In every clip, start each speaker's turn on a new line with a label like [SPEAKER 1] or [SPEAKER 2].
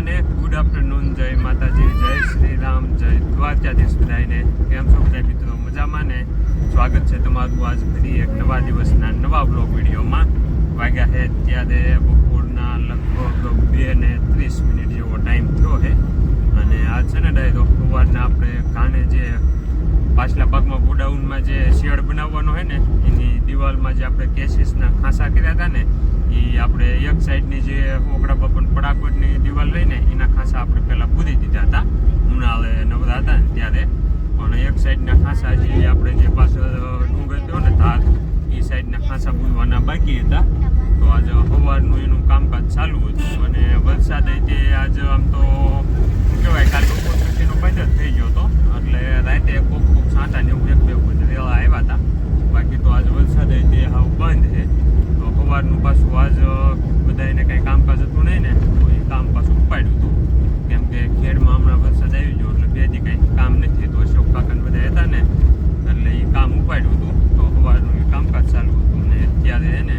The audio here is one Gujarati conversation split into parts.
[SPEAKER 1] બધાને ગુડ આફ્ટરનૂન, જય માતાજી, જય શ્રી રામ, જય દ્વારકાધીશ બધાને. કેમ છો બધા મિત્રો? મજામાં ને? સ્વાગત છે તમારું આજ ફરી એક નવા દિવસના નવા બ્લોગ વિડીયોમાં. વાગ્યા છે ત્યારે બપોરના લગભગ 2:30 જેવો ટાઈમ થયો છે. અને આજ છે ને ડાયરો સવારના આપણે કાને જે પાછલા ભાગમાં ગોડાઉનમાં જે શેડ બનાવવાનો છે ને એની દિવાલમાં જે આપણે કેસીસના ખાંસા કર્યા હતા ને એ આપણે એક સાઈડની જે ઓકડા બાપન પડાકોટની દિવાલ રહીને એના ખાંસા આપણે પહેલાં પૂરી દીધા હતા ઉનાળે નવરા હતા ને ત્યારે. પણ એક સાઈડના ખાંસા જે આપણે જે પાછળ ડુંગર થયો ને ધાર એ સાઈડના ખાંસા પૂરવાના બાકી હતા. તો આજે સવારનું એનું કામકાજ ચાલુ હતું અને વરસાદ તે આજે આમ તો શું કહેવાય કાલ બપોર સુધીનો બંધ જ થઈ ગયો હતો. એટલે રાતે કોક છાંટા ને એવું એક બે વખત રેવા આવ્યા હતા. બાકી તો આજે વરસાદ તે હાવ બંધ છે. તો સવારનું પાછું આજ બધા એને કંઈ કામકાજ હતું નહીં ને તો એ કામ પાછું ઉપાડ્યું હતું. કેમ કે ખેડમાં હમણાં વરસાદ આવી ગયો એટલે બે દી કંઈ કામ નથી. તો અશોક કાકાને બધા હતા ને એટલે એ કામ ઉપાડ્યું હતું. તો સવારનું એ કામકાજ ચાલુ હતું ને અત્યારે એને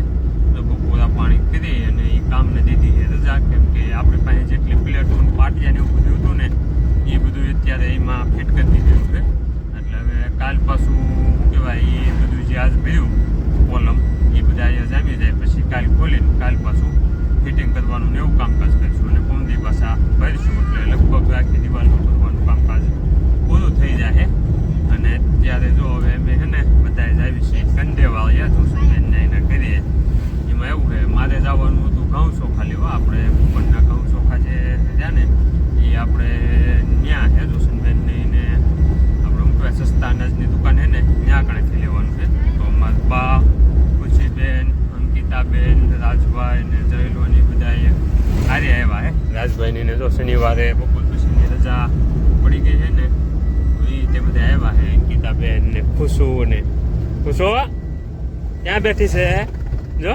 [SPEAKER 1] બપોરા પાણી કરી અને એ કામને દીધી રજા. કેમ કે આપણી પાસે જેટલી પ્લેટો પાટિયા ને એવું બધું હતું ને એ બધું અત્યારે એમાં ફિટ કરી દીધેલું છે. એટલે હવે કાલ પાછું શું કહેવાય એ બધું જે આજ ભર્યું કોલમ એ બધા અહીંયા જામી જાય પછી કાલ ખોલીને કાલ પાછું ફિટિંગ કરવાનું ને એવું કામકાજ કરીશું અને કોમદી પાછા ભરીશું. એટલે લગભગ આખી દિવાલનું ભરવાનું કામકાજ પૂરું થઈ જાય. અને અત્યારે જો હવે અમે છે ને બધા જ આવી છીએ કંડેવાળિયા જોશુબેનને એના કરીએ. એમાં એવું છે મારે જવાનું હતું ઘઉં ચોખા લેવા. આપણે ઉપરના ઘઉં ચોખા જે રહ્યા ને એ આપણે ત્યાં છે જોશુબેનને એને આપણે શું કહેવાય સસ્તા અનાજની દુકાન છે ને ત્યાં કણેથી લેવાનું છે. તો અમારા બા ખુશીબેન, અંકિતાબેન, રાજભાઈ ને જયલોન એ બધા હારે આવ્યા છે. રાજભાઈની ને જો શનિવારે બપોર પછીની રજા પડી ગઈ છે ને તો એ તે બધા આવ્યા છે. અંકિતાબેન ને ખુશુ ને ખુશો ત્યાં બેઠી છે જો.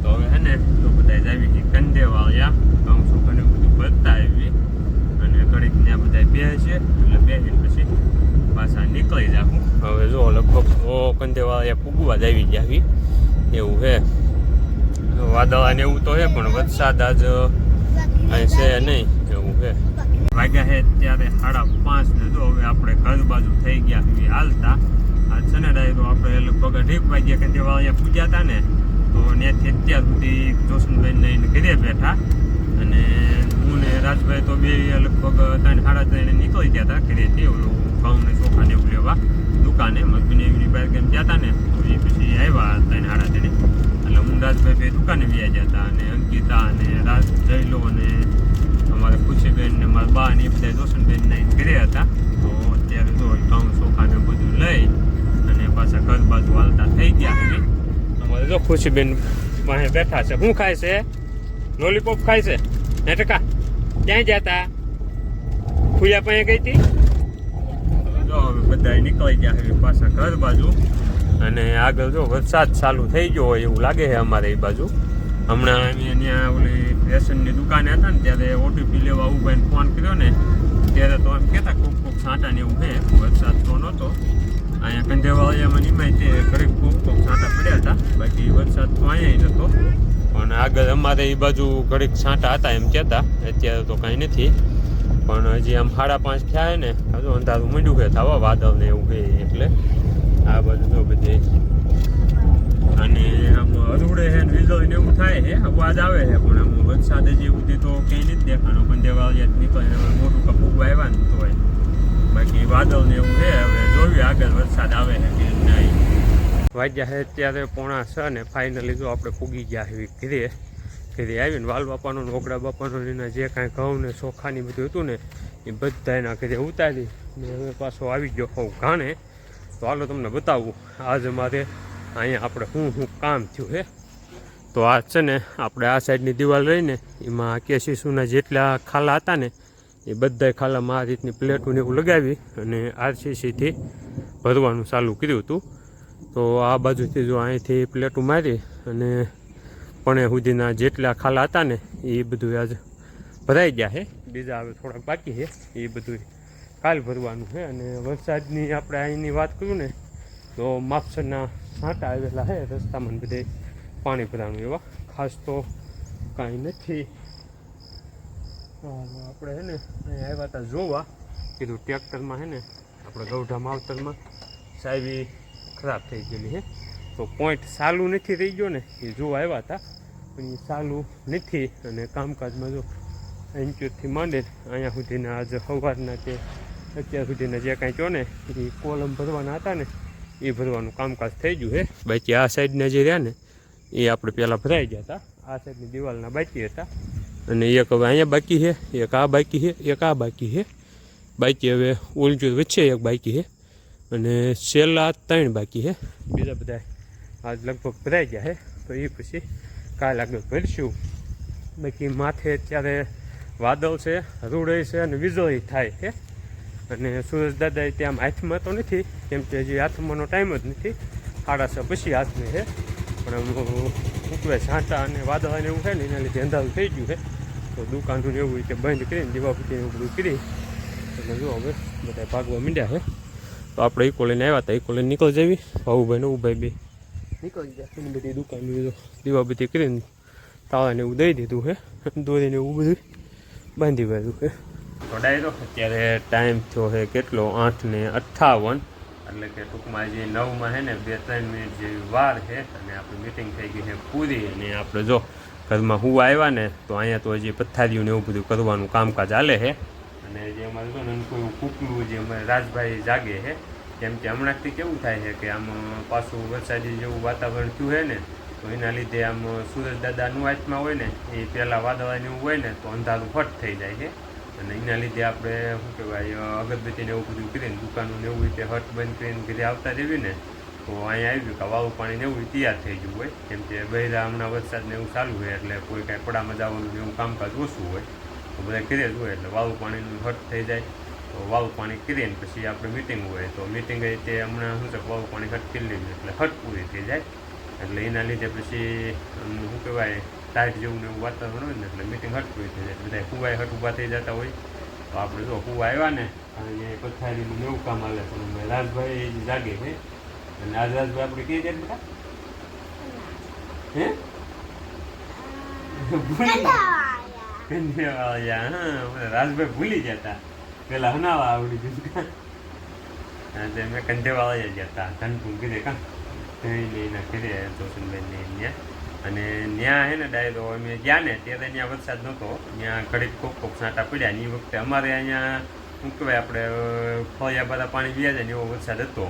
[SPEAKER 1] તો હવે હે ને તો બધા જ આવી ગઈ કંડેવાળિયા ઘઉં ચોખાને બધું ભરતા આવી અને ઘડીક ત્યાં બધા બે છે એટલે બેસીને પછી પાછા નીકળી જાઉં. હવે જો લગભગ કંડેવાળિયા પૂગવા જ આવી ગયા એવું છે. વાદળા ને એવું તો છે પણ વરસાદ આજ અહીં છે નહીં એવું છે. વાગ્યા છે ત્યારે 5:30 ને જો હવે આપણે ઘર બાજુ થઈ ગયા હાલતા. આજ છે ને ડાયરો આપણે લગભગ 1:30 વાગ્યા કંડેવાળિયા પૂજ્યા હતા ને તો ત્યાંથી અત્યાર સુધી જોશનબેનને એને ઘરે બેઠા અને હું ને રાજભાઈ તો બે લગભગ 3-3:30 નીકળી ગયા હતા ઘરેથી ઓલું ઘઉં ને ચોખા ને એવું લેવા દુકાને. મગબીને એમની બહાર કેમ ગયા હતા ને તો એ પછી આવ્યા 3-3:30 એટલે હું રાજભાઈ બે દુકાને વ્યા ગયા હતા. અને અંકિતા અને જયલો અને અમારે ખુશીબેન ને મારા બા ને એ બધા જોશનબેનને ઘરે હતા. તો અત્યારે જો ઘઉં ચોખા ને બધું લઈ અને પાછા ઘર બાજુ હાલતા થઈ ગયા છે. અમારે જો ખુશીબેન પાસે બેઠા છે. શું ખાય છે? લોલીપોપ ખાય છે ને ટકા ક્યાંય જતા ખુયા પાસે ગઈ હતી. જો હવે બધા નીકળી ગયા છે પાછા ઘર બાજુ. અને આગળ જો વરસાદ ચાલુ થઈ ગયો હોય એવું લાગે છે અમારે એ બાજુ. હમણાં અમે ત્યાં ઓલી રેશનની દુકાને હતા ને ત્યારે ઓટીપી લેવા ઉભાઈને ફોન કર્યો ને ત્યારે તો એમ કહેતા કોક છાંટા ને એવું છે. વરસાદ તો નહોતો અહીંયા કંડેવાળિયામાં નિમાય તે ઘડીક કોક છાંટા પડ્યા હતા. બાકી વરસાદ તો અહીંયા નહોતો પણ આગળ અમારે એ બાજુ ઘડીક છાંટા હતા એમ કહેતા. અત્યારે તો કાંઈ નથી પણ હજી આમ 5:30 થયા ને હજુ અંધારું માંડ્યું છે થવા વાદળ ને એવું છે એટલે આ બાજુ તો બધે. અને આમ અધૂડે છે ને વીજળી ને એવું થાય છે અવાજ આવે છે પણ આમ વરસાદ હજી સુધી તો ક્યાંય નથી દેખાનો. કંડેવાળિયા નીકળે મોટું કપૂક આવ્યા ને તો હોય. બાકી વાદળ ને એવું છે. હવે જોઈએ આગળ વરસાદ આવે છે કે નહીં. વાગ્યા છે ત્યારે 5:45 ને ફાઇનલી જો આપણે પૂગી ગયા એવી ઘરે આવીને વાલ બાપાનું ઓગડા બાપાનું એના જે કાંઈ ઘઉં ને ચોખાની બધું હતું ને એ બધા એના ઘરે ઉતારી ને હવે પાછો આવી ગયો હોઉં ઘાણે. તો હાલો તમને બતાવું આજે મારે અહીંયા આપણે શું કામ થયું છે. તો આજ છે ને આપણે આ સાઈડની દિવાલ રહીને એમાં કેસીસુના જેટલા ખાલા હતા ને એ બધા ખાલામાં આ રીતની પ્લેટોને એવું લગાવી અને આરસીસીથી ભરવાનું ચાલુ કર્યું હતું. તો આ બાજુથી જો અહીંથી પ્લેટો મારી અને પણ સુધીના જેટલા ખાલા હતા ને એ બધું આજ ભરાઈ ગયા છે. બીજા હવે થોડાક બાકી છે એ બધું કાલ ભરવાનું છે. અને વરસાદની આપણે અહીંની વાત કરું ને તો માપસરના છાંટા આવેલા છે રસ્તામાં બધે પાણી ભરાવાનું એવા ખાસ તો કાંઈ નથી. આપણે છે ને અહીંયા આવ્યા હતા જોવા, કીધું ટ્રેક્ટરમાં છે ને આપણે ગૌઢા માવતરમાં સાહેબી ખરાબ થઈ ગયેલી છે, તો પોઈન્ટ ચાલુ નથી રહી ગયો ને એ જોવા આવ્યા હતા, પણ એ ચાલુ નથી. અને કામકાજમાં જો ઇન્ચોથી માંડે અહીંયા સુધીના આજે સવારના કે અત્યાર સુધીના જે કાંઈ કહો ને એ કોલમ ભરવાના હતા ને એ ભરવાનું કામકાજ થઈ ગયું છે. બાકી આ સાઈડના જે રહ્યા ને એ આપણે પહેલાં ભરાઈ ગયા હતા, આ સાઈડની દિવાલના બાકી હતા, અને એક હવે અહીંયા બાકી છે, એક આ બાકી છે, એક આ બાકી છે. બાકી હવે ઓલજો વચ્ચે એક બાકી છે, અને છેલ્લા 3 બાકી છે. બીજા બધા આજ લગભગ ભરાઈ ગયા છે, તો એ પછી કાલે આગળ ભરશું. બાકી માથે અત્યારે વાદળ છે, રૂડે છે અને વીજળી થાય છે. અને સુરેશ દાદા ત્યાં હાથમાં તો નથી, કેમ કે હજી હાથમાંનો ટાઈમ જ નથી, 6:30 પછી હાથમાં છે. પણ ઉકવે છાંટા અને વાદળાને એવું થાય ને એના લીધે અંધારું થઈ ગયું છે, તો દુકાનનું એવું રીતે બંધ કરીને દીવાબત્તી એવું બધું કરી એટલે જો હવે બધા ભાગવા માંડ્યા છે. તો આપણે ઇકો લઈને આવ્યા હતા, ઇકો લઈને નીકળી જવી, ભાવુભાઈ ને ઉભાઈ બે નીકળી ગયા. એની બધી દુકાનનું દીવાબત્તી કરીને તાળાને એવું દઈ દીધું છે, દોરીને એવું બધું બાંધી વાળ્યું છે. તો ડાયરો અત્યારે ટાઈમ થયો છે કેટલો 8:58, એટલે કે ટૂંકમાં જે 9માં છે ને 2-3 મિનિટ જેવી વાર છે. અને આપણી મીટિંગ થઈ ગઈ છે પૂરી. અને આપણે જો ઘરમાં હું આવ્યા ને તો અહીંયા તો હજી પથારીયું ને એવું બધું કરવાનું કામકાજ ચાલે છે. અને જે અમારે જો ને કોઈ કૂકલું જે અમારે રાજભાઈ જાગે છે, કેમ કે હમણાંથી કેવું થાય છે કે આમ પાછું વરસાદી જેવું વાતાવરણ થયું છે ને, તો એના લીધે આમ સુરજ દાદાનું હાથમાં હોય ને એ પહેલાં વાદળાને એવું હોય ને તો અંધારું ફટ થઈ જાય છે. અને એના લીધે આપણે શું કહેવાય અગરબત્તીને એવું બધું કરીને દુકાનોને એવું રીતે હટ બંધ કરીને ઘરે આવતા રહેવી ને તો અહીંયા આવ્યું કે વાળું પાણીને એવું તૈયાર થઈ ગયું હોય, કેમ કે બહેરા હમણાં વરસાદને એવું ચાલુ હોય એટલે કોઈ કાંઈ પડામાં જવાનું એવું કામકાજ ઓછું હોય, તો બધા ઘરે જ હોય એટલે વાળું પાણીનું હટ થઈ જાય. તો વાળું પાણી કરીને પછી આપણે મિટિંગ હોય, તો મિટિંગ તે હમણાં શું છે વાળું પાણી હટ કરી લીધું એટલે હટ પૂરી થઈ જાય. એટલે એના લીધે પછી શું કહેવાય ટાઈટ જેવું ને એવું વાતાવરણ હોય ને એટલે મિટિંગ હટ પૂરી થઈ જાય, બધા હુવાય હટ ઊભા થઈ જતા હોય. તો આપણે જો હુવા આવ્યા ને અને પથારીનું એવું કામ હાલે છે, રાજભાઈ જાગે છે. અને આજ રાજભાઈ આપણે કઈ જાય બેટા હે રાજભાઈ ભૂલી જતા, પેલા હનાવા આવડી ગયું, મેં કંધેવાળા જતા ધનપુર ઘરે કાં એના ઘરે જોશનબેન ને ત્યાં. અને ત્યાં હે ને ડાયરો અમે ગયા ને ત્યારે ત્યાં વરસાદ નહોતો, ત્યાં ઘડીક કોક છાંટા પડ્યા ને એ વખતે અમારે અહીંયા શું કહેવાય આપણે ફળિયા બધા પાણી વ્યા જાય ને એવો વરસાદ હતો.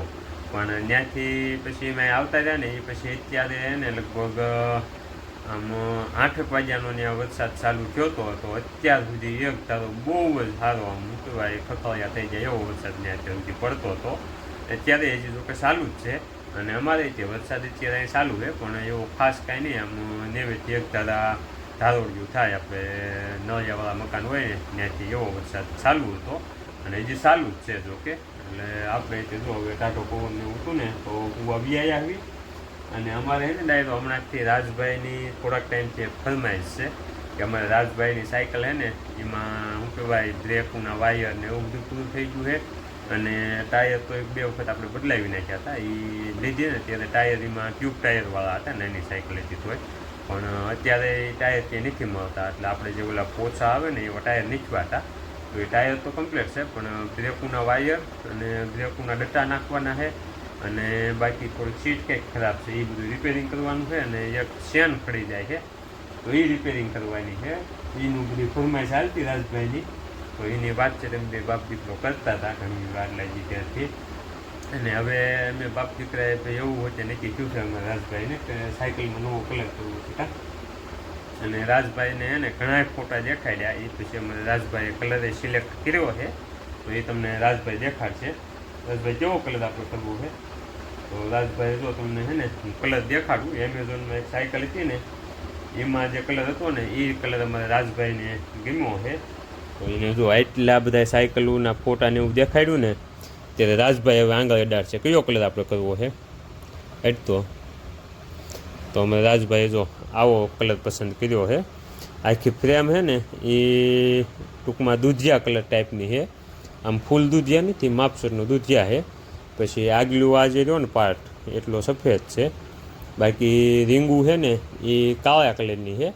[SPEAKER 1] પણ ત્યાંથી પછી અમે આવતા રહ્યા ને એ પછી અત્યારે ને લગભગ આમ 8 વાગ્યાનો ત્યાં વરસાદ ચાલુ થયો તો અત્યાર સુધી એક ધારો બહુ જ સારો આમ શું કહેવાય ખખડિયા થઈ જાય એવો વરસાદ ત્યાં અત્યાર સુધી પડતો હતો. અત્યારે હજી જો કે ચાલુ જ છે. અને અમારે તે વરસાદ અત્યારે અહીં ચાલુ છે, પણ એવું ખાસ કાંઈ નહીં, આમ નેવેથી એક ધારોડિયું થાય આપણે નળિયાવાળા મકાન હોય ને ત્યાંથી એવો વરસાદ ચાલુ હતો. અને હજી ચાલુ જ છે જો કે. એટલે આપણે તે જો હવે ટાઢો પવન એવું હતું ને તો કુવા વ્યાય આવી. અને અમારે છે ને ડાયરો હમણાંથી રાજભાઈની થોડાક ટાઈમથી ફરમાઈશ છે કે અમારે રાજભાઈની સાયકલ છે ને એમાં શું કહેવાય બ્રેકના વાયર ને એવું બધું પૂરું થઈ ગયું છે. અને ટાયર તો 1-2 વખત આપણે બદલાવી નાખ્યા હતા, એ લીધી ને ત્યારે ટાયર એમાં ટ્યુબ ટાયરવાળા હતા ને એની સાયકલ હતી તોય. પણ અત્યારે એ ટાયર ત્યાં નથી મળતા, એટલે આપણે જે ઓલા પોછા આવે ને એવા ટાયર નીચવા હતા. તો એ ટાયર તો કમ્પ્લીટ છે, પણ બ્રેકના વાયર અને બ્રેકના ડટ્ટા નાખવાના છે. અને બાકી થોડીક સીટ કંઈક ખરાબ છે એ બધું રિપેરિંગ કરવાનું છે. અને એક ચેન ખડી જાય છે તો એ રિપેરિંગ કરવાની છે. એનું બધી ફરમાઈશ ચાલતી રાજભાઈની, તો એની વાત છે તેમ બે બાપ દીકરો કરતા હતા ઘણી વાર લાગી ત્યારથી. અને હવે અમે બાપ દીકરાએ એવું વચ્ચે નક્કી થયું છે અમારા રાજભાઈને કે સાયકલમાં નવો કલર કરવો છે. અને રાજભાઈને એને ઘણા ફોટા દેખાડ્યા, એ પછી અમારે રાજભાઈએ કલર સિલેક્ટ કર્યો છે, તો એ તમને રાજભાઈ દેખાડશે. રાજભાઈ કેવો કલર આપણે કરવો છે તો રાજભાઈ જો તમને છે ને કલર દેખાડું. એમેઝોનમાં એક સાયકલ હતી ને એમાં જે કલર હતો ને એ કલર અમારે રાજભાઈને ગમ્યો છે. તો એને જો એટલા બધા સાયકલોના ફોટાને એવું દેખાડ્યું ને ત્યારે રાજભાઈ હવે આંગળ અડાડશે કયો કલર આપણે કરવો છે એટલો. તો અમે રાજભાઈએ જો આવો કલર પસંદ કર્યો છે. આખી ફ્રેમ છે ને એ ટૂંકમાં દૂધિયા કલર ટાઈપની છે, આમ ફૂલ દૂધિયા નથી, માપસરનું દૂધિયા છે. પછી આગલું આ જે રહ્યો ને પાર્ટ એટલો સફેદ છે, બાકી રીંગું છે ને એ કાળા કલરની છે.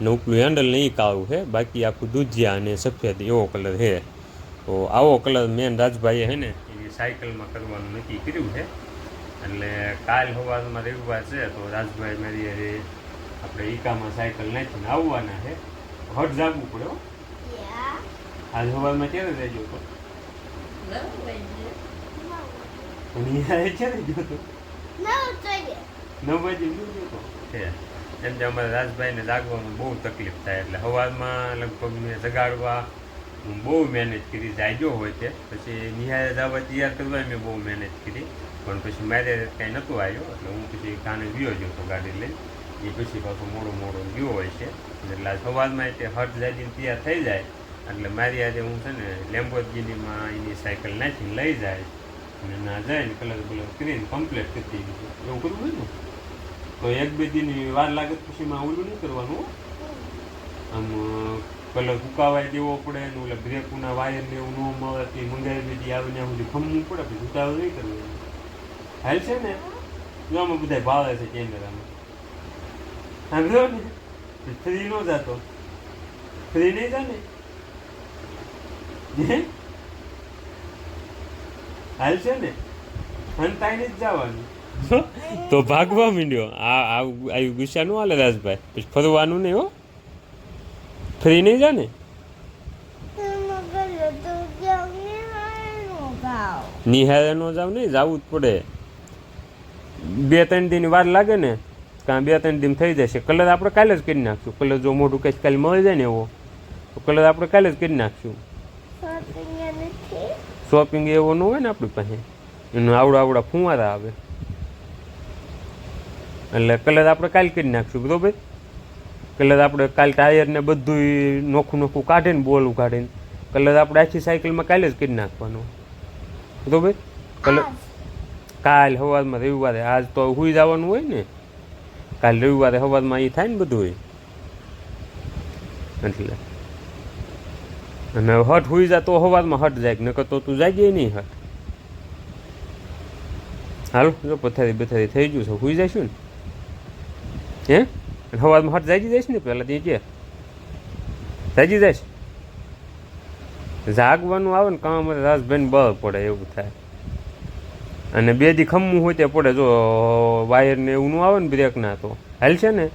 [SPEAKER 1] ને ઉપલું હેન્ડલ ને એ કાળું છે, બાકી આખું દૂધિયા અને સફેદ એવો કલર છે. તો આવો કલર મેન રાજભાઈએ છે ને એ સાયકલમાં કરવાનું નક્કી કર્યું છે. એટલે કાલ સવારમાં રવિવાર છે તો રાજભાઈ મારી આપણે ઈકામાં સાયકલ નાખીને આવવાના છે. હટ જાગવું પડે હો. આજ સવારમાં ક્યારે રહેજો તો ક્યારે ગયો તો 9 વાગે ગયો તો એમ કે અમારા રાજભાઈને જાગવામાં બહુ તકલીફ થાય એટલે સવારમાં લગભગ મેં જગાડવા હું બહુ મહેનત કરી જાગ્યો હોય છે. પછી નિહાળે જવા તૈયાર કરવા મેં બહુ મહેનત કરી, પણ પછી મારે કાંઈ નહોતું આવ્યો એટલે હું પછી કાને ગયો જ હતો ગાડી લઈને. એ પછી પાછો મોડો ગયો હોય છે એટલે સવારમાં તે હટ જાગીને તૈયાર થઈ જાય એટલે મારી આજે હું છે ને લેમ્બોર્ગિનીમાં એની સાયકલ નાખીને લઈ જાય અને ના જાય ને કલર બલર કરીને કમ્પ્લીટ કરી દીધું. એવું કરવું હોય ને તો 1-2 દિનની વાર લાગે પછી માં ઓલું નહીં કરવાનું. આમ કલર સુકાવાય દેવો પડે ને ઓલા બ્રેકના વાયર ને એવું ન મળે તે મંગાવી દીધી આવે ને સુધી ખમવું પડે, પછી ઉતાવળ નહીં કરવાનું. હાલ છે ને જો આમાં બધા ભાવે છે કેમેરામાં. સાંભળો ને ફ્રી નો જાતો, ફ્રી નહીં જાને હાલ છે ને હંતાઈને જ જવાનું. તો ભાગવા માંડ્યો. આ ગુસ્સા નું હાલે રાજભાઈ, પછી ફરવાનું નહીં હો. ફ્રી નહીં જાને નિહાળે નો જાવ નહીં, જવું જ પડે. 2-3 દિન વાર લાગે ને કાં 2-3 દિન થઈ જશે. કલર આપણે કાલે જ કરી નાખશું. કલર જો મોઢું કંઈ કાલે મળી જાય ને એવો તો કલર આપણે કાલે જ કરી નાખશું. શોપિંગ એવો ન હોય ને આપણી પાસે, એનું આવડા ફુવારા આવે એટલે કલર આપણે કાલે કરી નાખશું. બરોબર, કલર આપણે કાલે ટાયર ને બધું નોખું કાઢીને બોલું કાઢીને કલર આપણે આખી સાયકલમાં કાલે જ કરી નાખવાનો. બરોબર, કલર કાલ સવારમાં રવિવારે, આજ તો સુઈ જવાનું હોય ને, કાલ રવિવારે સવારમાં એ થાય ને બધું હોય એટલે. અને હટ સુઈ જા તો સવારમાં હટ જાય, નકર તો તું જાગીએ નહીં હટ. હાલો જો પથારી બથારી થઈ ગયું છે, સુઈ જઈશું ને હે સવારમાં હટ જાગી જઈશ ને પહેલાં ત્યાં કે જાગી જઈશ. જાગવાનું આવે ને કામ રાજભાઈને બળ પડે એવું થાય. અને 2 દી ખમવું હોય તે પડે. જો વાયર ને એવું ન આવે ને બ્રેક ના તો હાલ છે ને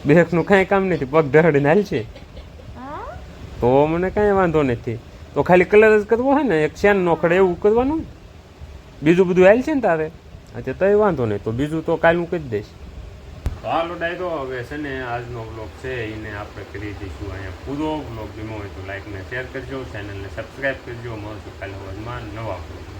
[SPEAKER 1] બ્રેકનું કાંઈ કામ નથી, પગ ધરડીને હાલ છે તો મને કાંઈ વાંધો નથી. તો ખાલી કલર જ કરવો હોય ને, એક શેન નોખડે એવું કરવાનું, બીજું બધું હાલ છે ને તારે અચ્છા તો વાંધો નહીં. તો બીજું તો કાલ હું કરી દઈશ. તો હાલો ડાયરો હવે છે ને આજનો બ્લોગ છે એને આપણે કરી દઈશું અહીંયા પૂરો. બ્લોગ ગમ્યો હોય તો લાઈક ને શેર કરજો, ચેનલને સબસ્ક્રાઈબ કરજો. મળશું કાલે નવા બ્લોગ.